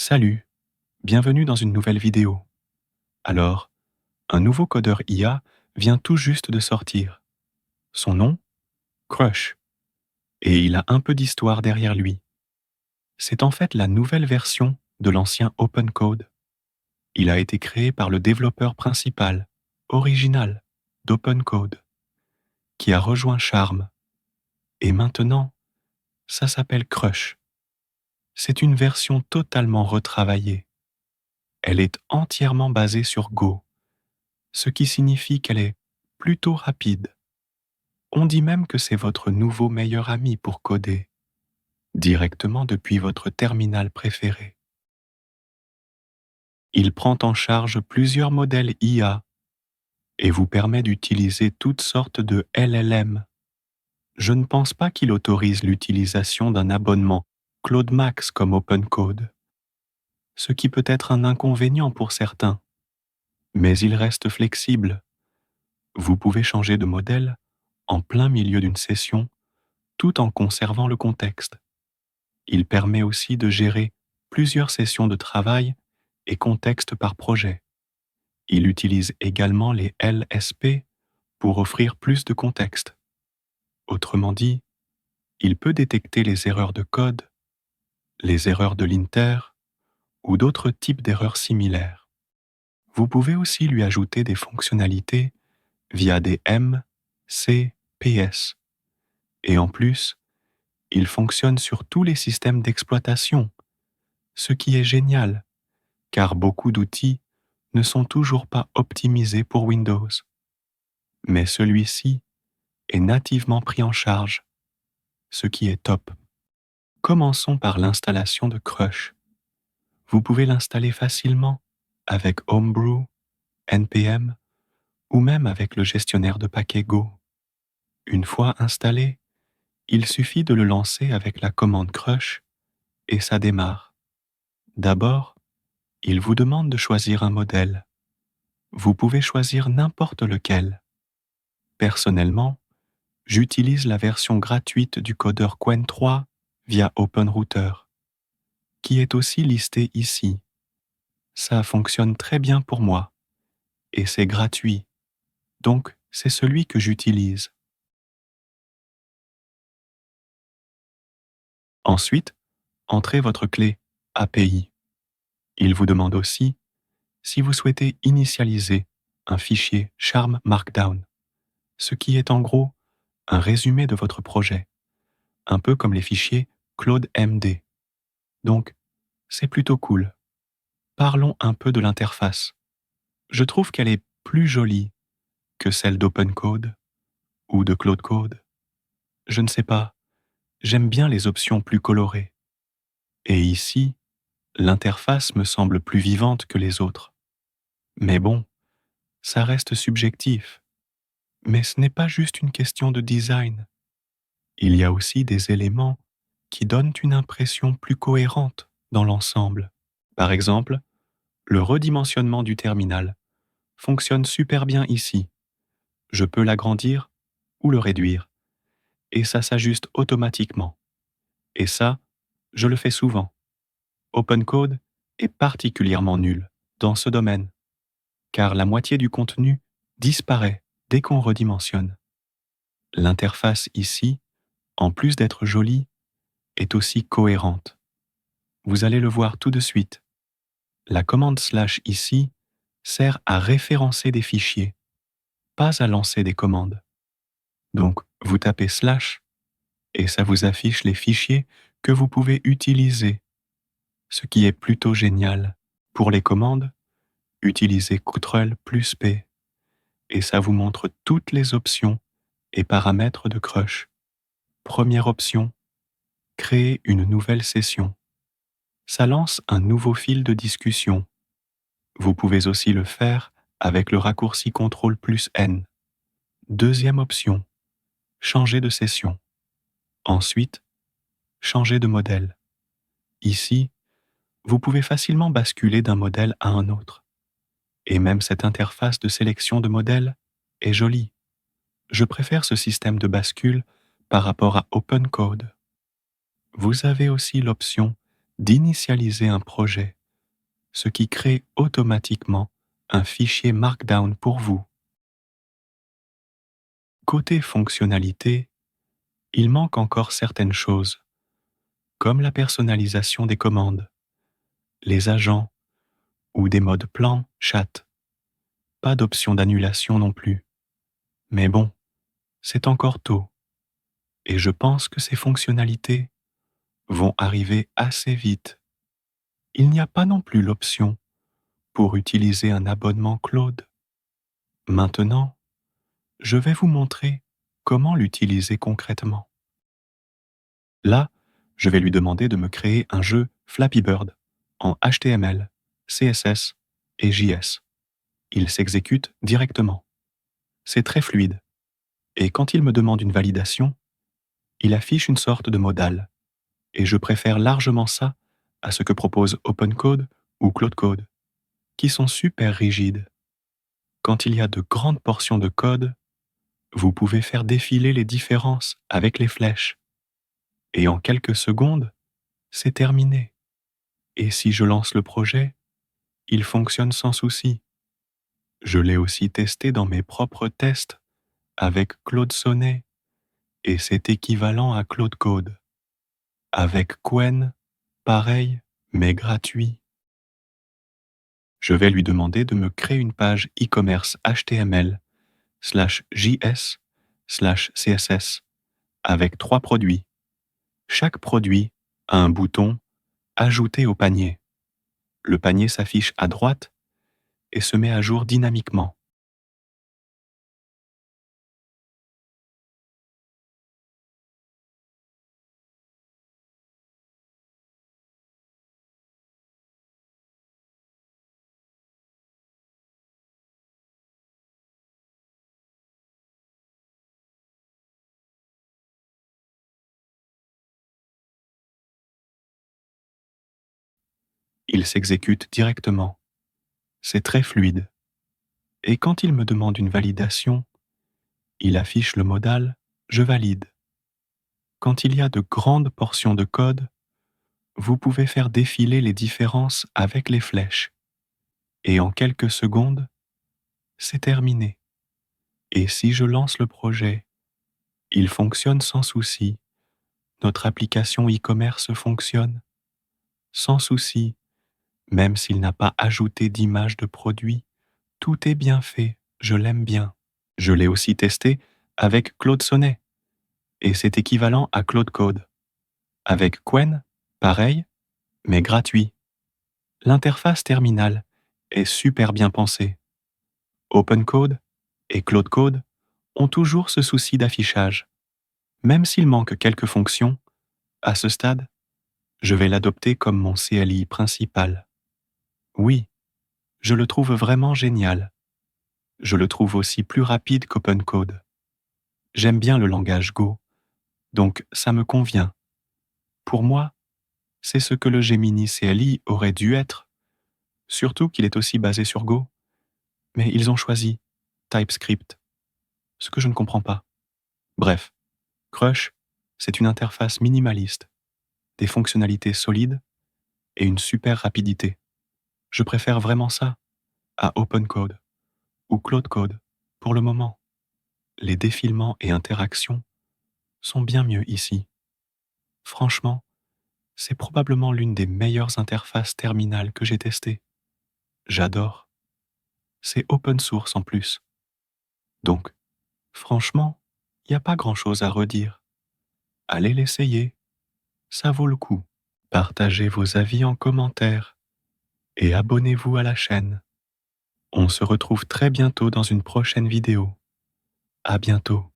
Salut, bienvenue dans une nouvelle vidéo. Alors, un nouveau codeur IA vient tout juste de sortir. Son nom, Crush, et il a un peu d'histoire derrière lui. C'est en fait la nouvelle version de l'ancien OpenCode. Il a été créé par le développeur principal, original, d'OpenCode, qui a rejoint Charm. Et maintenant, ça s'appelle Crush. C'est une version totalement retravaillée. Elle est entièrement basée sur Go, ce qui signifie qu'elle est plutôt rapide. On dit même que c'est votre nouveau meilleur ami pour coder, directement depuis votre terminal préféré. Il prend en charge plusieurs modèles IA et vous permet d'utiliser toutes sortes de LLM. Je ne pense pas qu'il autorise l'utilisation d'un abonnement Claude Max comme OpenCode, ce qui peut être un inconvénient pour certains, mais il reste flexible. Vous pouvez changer de modèle en plein milieu d'une session tout en conservant le contexte. Il permet aussi de gérer plusieurs sessions de travail et contexte par projet. Il utilise également les LSP pour offrir plus de contexte. Autrement dit, il peut détecter les erreurs de code, les erreurs de linter ou d'autres types d'erreurs similaires. Vous pouvez aussi lui ajouter des fonctionnalités via des MCPS. Et en plus, il fonctionne sur tous les systèmes d'exploitation, ce qui est génial, car beaucoup d'outils ne sont toujours pas optimisés pour Windows. Mais celui-ci est nativement pris en charge, ce qui est top. Commençons par l'installation de Crush. Vous pouvez l'installer facilement avec Homebrew, NPM ou même avec le gestionnaire de paquets Go. Une fois installé, il suffit de le lancer avec la commande Crush et ça démarre. D'abord, il vous demande de choisir un modèle. Vous pouvez choisir n'importe lequel. Personnellement, j'utilise la version gratuite du codeur Qwen 3 via OpenRouter, qui est aussi listée ici. Ça fonctionne très bien pour moi, et c'est gratuit, donc c'est celui que j'utilise. Ensuite, entrez votre clé API. Il vous demande aussi si vous souhaitez initialiser un fichier Charm Markdown, ce qui est en gros un résumé de votre projet, un peu comme les fichiers ClaudeMD. Donc, c'est plutôt cool. Parlons un peu de l'interface. Je trouve qu'elle est plus jolie que celle d'OpenCode ou de Claude Code. Je ne sais pas, j'aime bien les options plus colorées. Et ici, l'interface me semble plus vivante que les autres. Mais bon, ça reste subjectif. Mais ce n'est pas juste une question de design. Il y a aussi des éléments qui donnent une impression plus cohérente dans l'ensemble. Par exemple, le redimensionnement du terminal fonctionne super bien ici. Je peux l'agrandir ou le réduire, et ça s'ajuste automatiquement. Et ça, je le fais souvent. OpenCode est particulièrement nul dans ce domaine, car la moitié du contenu disparaît dès qu'on redimensionne. L'interface ici, en plus d'être jolie, est aussi cohérente. Vous allez le voir tout de suite. La commande / ici sert à référencer des fichiers, pas à lancer des commandes. Donc, vous tapez / et ça vous affiche les fichiers que vous pouvez utiliser, ce qui est plutôt génial. Pour les commandes, utilisez Ctrl+P et ça vous montre toutes les options et paramètres de Crush. Première option, créer une nouvelle session. Ça lance un nouveau fil de discussion. Vous pouvez aussi le faire avec le raccourci Ctrl+N. Deuxième option, changer de session. Ensuite, changer de modèle. Ici, vous pouvez facilement basculer d'un modèle à un autre. Et même cette interface de sélection de modèles est jolie. Je préfère ce système de bascule par rapport à OpenCode. Vous avez aussi l'option d'initialiser un projet, ce qui crée automatiquement un fichier Markdown pour vous. Côté fonctionnalité, il manque encore certaines choses, comme la personnalisation des commandes, les agents ou des modes plan, chat. Pas d'option d'annulation non plus. Mais bon, c'est encore tôt, et je pense que ces fonctionnalités vont arriver assez vite. Il n'y a pas non plus l'option pour utiliser un abonnement Claude. Maintenant, je vais vous montrer comment l'utiliser concrètement. Là, je vais lui demander de me créer un jeu Flappy Bird en HTML, CSS et JS. Il s'exécute directement. C'est très fluide. Et quand il me demande une validation, il affiche une sorte de modal. Et je préfère largement ça à ce que propose OpenCode ou CloudCode, qui sont super rigides. Quand il y a de grandes portions de code, vous pouvez faire défiler les différences avec les flèches. Et en quelques secondes, c'est terminé. Et si je lance le projet, il fonctionne sans souci. Je l'ai aussi testé dans mes propres tests avec Claude Sonnet, et c'est équivalent à Claude Code. Avec Qwen, pareil, mais gratuit. Je vais lui demander de me créer une page e-commerce HTML/JS/CSS avec 3 produits. Chaque produit a un bouton Ajouter au panier. Le panier s'affiche à droite et se met à jour dynamiquement. Il s'exécute directement. C'est très fluide. Et quand il me demande une validation, il affiche le modal Je valide. Quand il y a de grandes portions de code, vous pouvez faire défiler les différences avec les flèches. Et en quelques secondes, c'est terminé. Et si je lance le projet, il fonctionne sans souci. Notre application e-commerce fonctionne sans souci, même s'il n'a pas ajouté d'image de produit. Tout est bien fait, je l'aime bien. Je l'ai aussi testé avec Claude Sonnet, et c'est équivalent à Claude Code. Avec Qwen, pareil, mais gratuit. L'interface terminale est super bien pensée. OpenCode et Claude Code ont toujours ce souci d'affichage. Même s'il manque quelques fonctions, à ce stade, je vais l'adopter comme mon CLI principal. Oui, je le trouve vraiment génial. Je le trouve aussi plus rapide qu'OpenCode. J'aime bien le langage Go, donc ça me convient. Pour moi, c'est ce que le Gemini CLI aurait dû être, surtout qu'il est aussi basé sur Go. Mais ils ont choisi TypeScript, ce que je ne comprends pas. Bref, Crush, c'est une interface minimaliste, des fonctionnalités solides et une super rapidité. Je préfère vraiment ça à OpenCode ou CloudCode pour le moment. Les défilements et interactions sont bien mieux ici. Franchement, c'est probablement l'une des meilleures interfaces terminales que j'ai testées. J'adore. C'est open source en plus. Donc, franchement, il n'y a pas grand-chose à redire. Allez l'essayer, ça vaut le coup. Partagez vos avis en commentaire et abonnez-vous à la chaîne. On se retrouve très bientôt dans une prochaine vidéo. À bientôt.